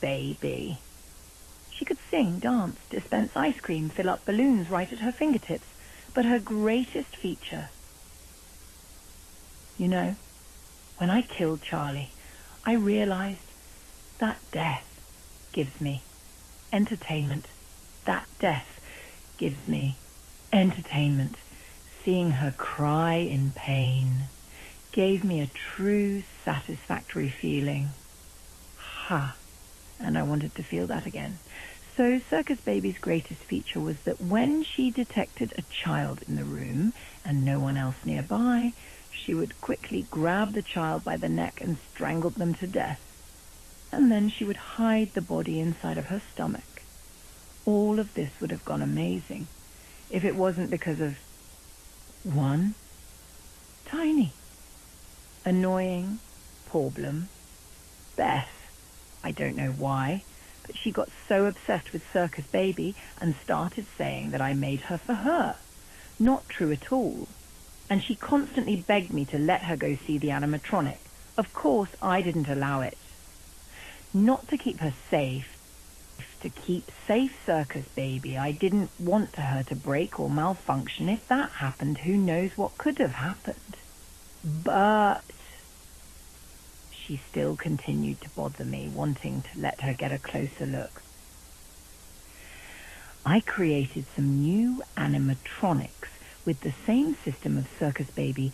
baby. She could sing, dance, dispense ice cream, fill up balloons right at her fingertips. But her greatest feature... You know, when I killed Charlie, I realized that death gives me entertainment. That death gives me entertainment. Seeing her cry in pain gave me a true satisfactory feeling. Ha! And I wanted to feel that again. So Circus Baby's greatest feature was that when she detected a child in the room and no one else nearby, she would quickly grab the child by the neck and strangle them to death. And then she would hide the body inside of her stomach. All of this would have gone amazing if it wasn't because of one tiny, annoying problem, Beth. I don't know why, but she got so obsessed with Circus Baby and started saying that I made her for her. Not true at all. And she constantly begged me to let her go see the animatronic. Of course, I didn't allow it. Not to keep her safe, to keep safe Circus Baby. I didn't want her to break or malfunction. If that happened, who knows what could have happened. But she still continued to bother me, wanting to let her get a closer look. I created some new animatronics with the same system of Circus Baby,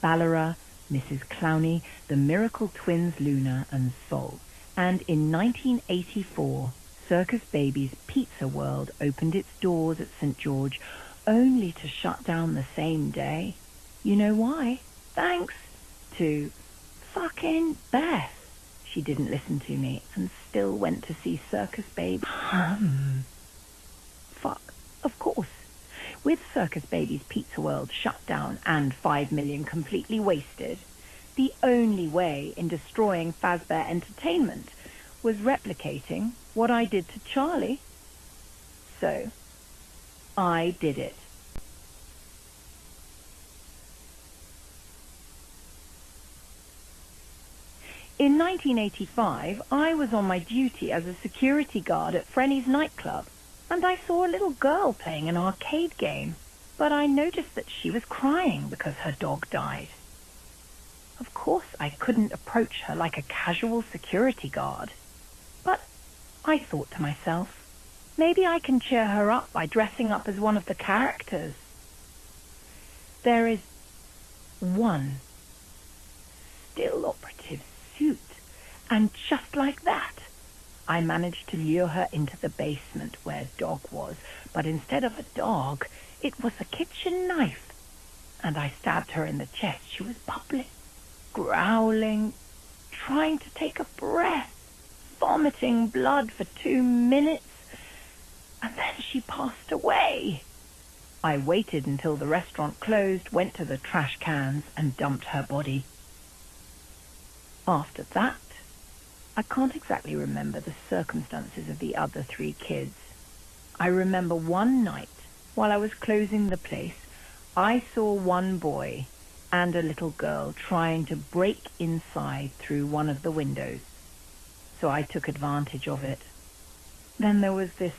Ballara, Mrs. Clowney, the Miracle Twins Luna and Sol. And in 1984, Circus Baby's Pizza World opened its doors at St. George, only to shut down the same day. You know why? Thanks to fucking Beth. She didn't listen to me and still went to see Circus Baby. Fuck, of course. With Circus Baby's Pizza World shut down and 5 million completely wasted, the only way in destroying Fazbear Entertainment was replicating what I did to Charlie. So, I did it. In 1985, I was on my duty as a security guard at Frenni's nightclub, and I saw a little girl playing an arcade game, but I noticed that she was crying because her dog died. Of course, I couldn't approach her like a casual security guard, but I thought to myself, maybe I can cheer her up by dressing up as one of the characters. There is one still operative suit, and just like that, I managed to lure her into the basement where Dog was, but instead of a dog, it was a kitchen knife, and I stabbed her in the chest. She was bubbling, growling, trying to take a breath, vomiting blood for 2 minutes, and then she passed away. I waited until the restaurant closed, went to the trash cans, and dumped her body. After that, I can't exactly remember the circumstances of the other 3 kids. I remember one night, while I was closing the place, I saw one boy and a little girl trying to break inside through one of the windows. So I took advantage of it. Then there was this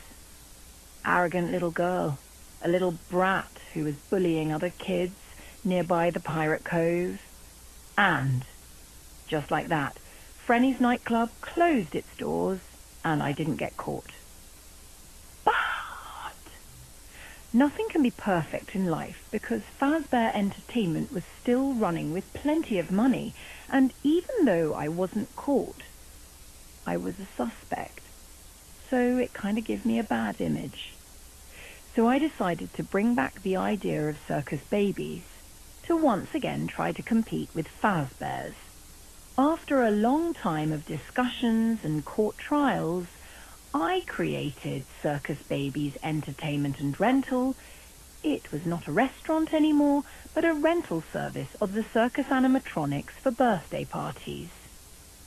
arrogant little girl, a little brat who was bullying other kids nearby the Pirate Cove. And, just like that, Frenni's nightclub closed its doors, and I didn't get caught. But nothing can be perfect in life, because Fazbear Entertainment was still running with plenty of money, and even though I wasn't caught, I was a suspect. So it kind of gave me a bad image. So I decided to bring back the idea of Circus Babies to once again try to compete with Fazbears. After a long time of discussions and court trials, I created Circus Babies Entertainment and Rental. It was not a restaurant anymore, but a rental service of the circus animatronics for birthday parties.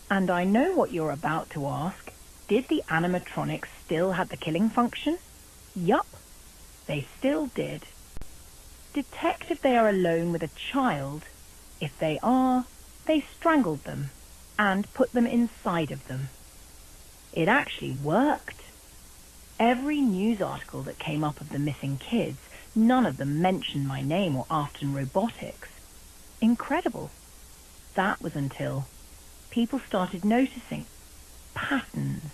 And I know what you're about to ask. Did the animatronics still have the killing function? Yup, they still did. Detect if they are alone with a child. If they are, they strangled them and put them inside of them. It actually worked. Every news article that came up of the missing kids, none of them mentioned my name or Afton Robotics. Incredible. That was until people started noticing patterns.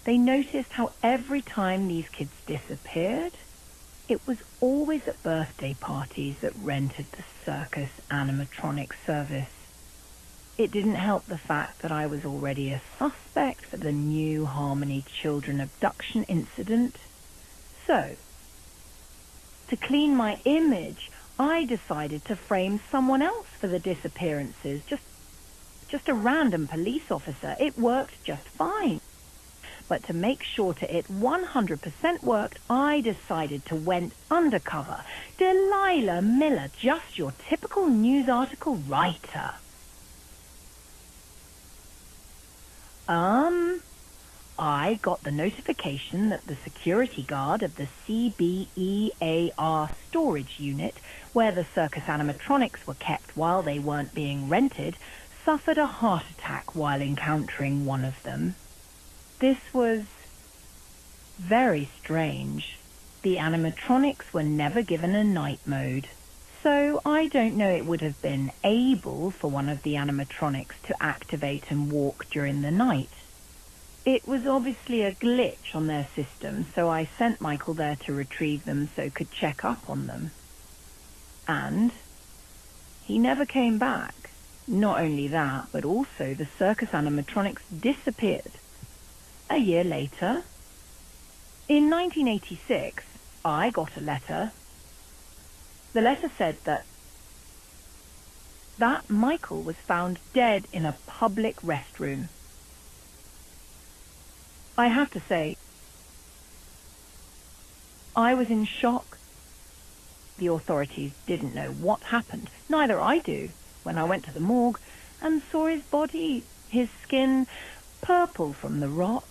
They noticed how every time these kids disappeared, it was always at birthday parties that rented the circus animatronics service. It didn't help the fact that I was already a suspect for the New Harmony children abduction incident. So, to clean my image, I decided to frame someone else for the disappearances, just a random police officer. It worked just fine. But to make sure it 100% worked, I decided to went undercover. Delilah Miller, just your typical news article writer. I got the notification that the security guard of the CBEAR storage unit, where the circus animatronics were kept while they weren't being rented, suffered a heart attack while encountering one of them. This was very strange. The animatronics were never given a night mode, so I don't know it would have been able for one of the animatronics to activate and walk during the night. It was obviously a glitch on their system, so I sent Michael there to retrieve them so could check up on them. And he never came back. Not only that, but also the circus animatronics disappeared. A year later, in 1986, I got a letter. The letter said that Michael was found dead in a public restroom. I have to say, I was in shock. The authorities didn't know what happened. Neither I do. When I went to the morgue and saw his body, his skin purple from the rot.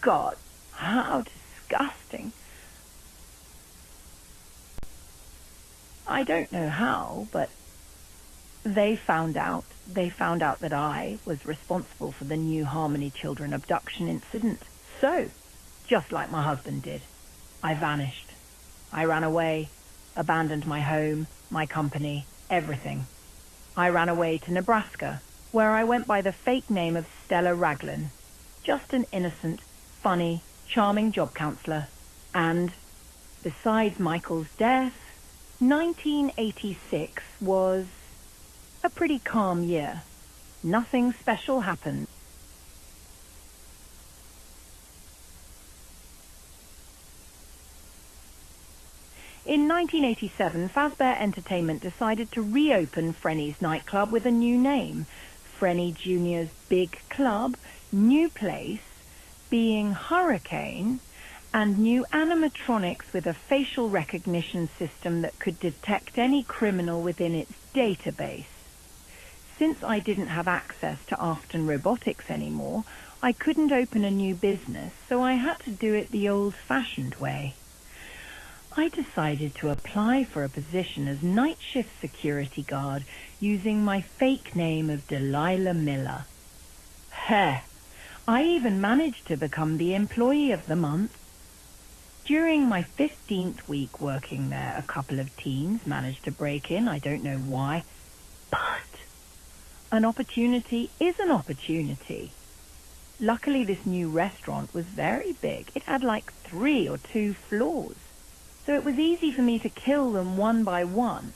God, how disgusting. I don't know how, but they found out that I was responsible for the New Harmony children abduction incident. So, just like my husband did, I vanished. I ran away, abandoned my home, my company, everything. I ran away to Nebraska, where I went by the fake name of Stella Raglan. Just an innocent, funny, charming job counselor. And, besides Michael's death, 1986 was a pretty calm year. Nothing special happened. In 1987, Fazbear Entertainment decided to reopen Frenni's nightclub with a new name. Frenni Jr.'s Big Club, new place, being Hurricane, and new animatronics with a facial recognition system that could detect any criminal within its database. Since I didn't have access to Afton Robotics anymore, I couldn't open a new business, so I had to do it the old-fashioned way. I decided to apply for a position as night shift security guard using my fake name of Delilah Miller. Heh! I even managed to become the employee of the month. During my 15th week working there, a couple of teens managed to break in. I don't know why, but an opportunity is an opportunity. Luckily, this new restaurant was very big. It had like 3 or 2 floors. So it was easy for me to kill them one by one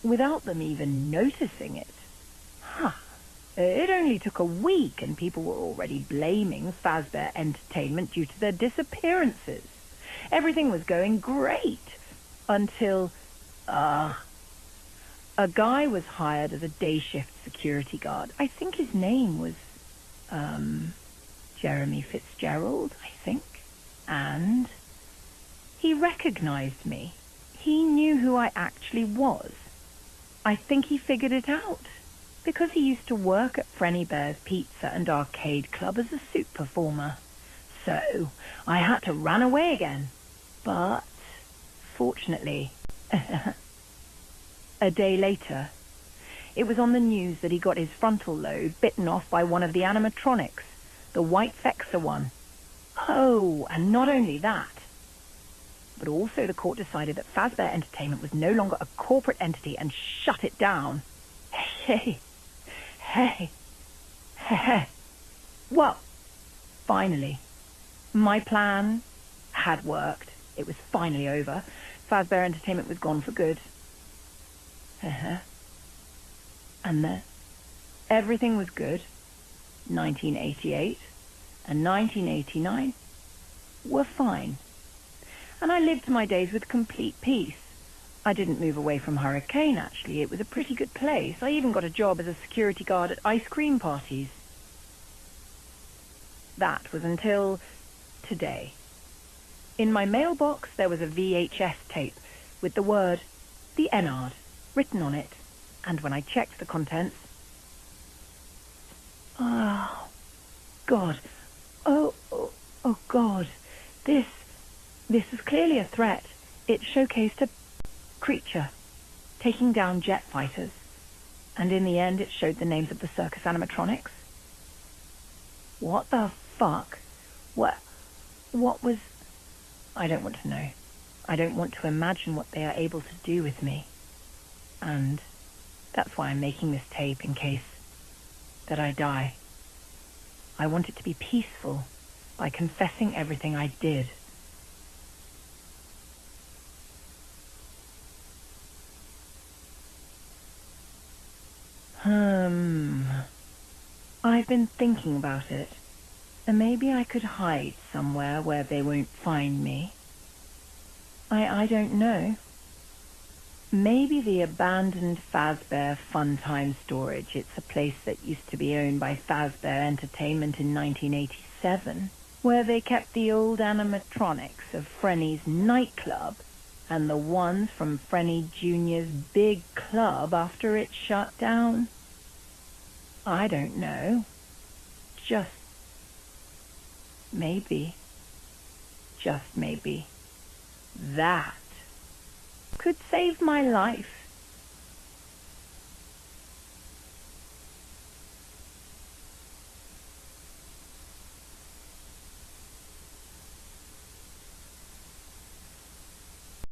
without them even noticing it. It only took a week and people were already blaming Fazbear Entertainment due to their disappearances. Everything was going great until, a guy was hired as a day shift security guard. I think his name was, Jeremy Fitzgerald, I think. And he recognized me. He knew who I actually was. I think he figured it out, because he used to work at Frenni Bear's Pizza and Arcade Club as a suit performer. So I had to run away again. But, fortunately, a day later, it was on the news that he got his frontal lobe bitten off by one of the animatronics. the White Fexer one. Oh, and not only that, but also the court decided that Fazbear Entertainment was no longer a corporate entity and shut it down. Hey, hey, hey. Well, finally, my plan had worked. It was finally over. Fazbear Entertainment was gone for good. And then everything was good. 1988 and 1989 were fine. And I lived my days with complete peace. I didn't move away from Hurricane, actually. It was a pretty good place. I even got a job as a security guard at ice cream parties. That was until today. In my mailbox, there was a VHS tape with the word, the Ennard, written on it. And when I checked the contents... Oh, God. Oh, God. This was clearly a threat. It showcased a creature taking down jet fighters. And in the end, it showed the names of the circus animatronics. What the fuck? What was... I don't want to know. I don't want to imagine what they are able to do with me. And that's why I'm making this tape, in case that I die. I want it to be peaceful by confessing everything I did. I've been thinking about it. And maybe I could hide somewhere where they won't find me. I don't know. Maybe the abandoned Fazbear Funtime Storage. It's a place that used to be owned by Fazbear Entertainment in 1987, where they kept the old animatronics of Frenni's nightclub and the ones from Frenni Jr.'s big club after it shut down. I don't know. Just maybe, just maybe, that could save my life.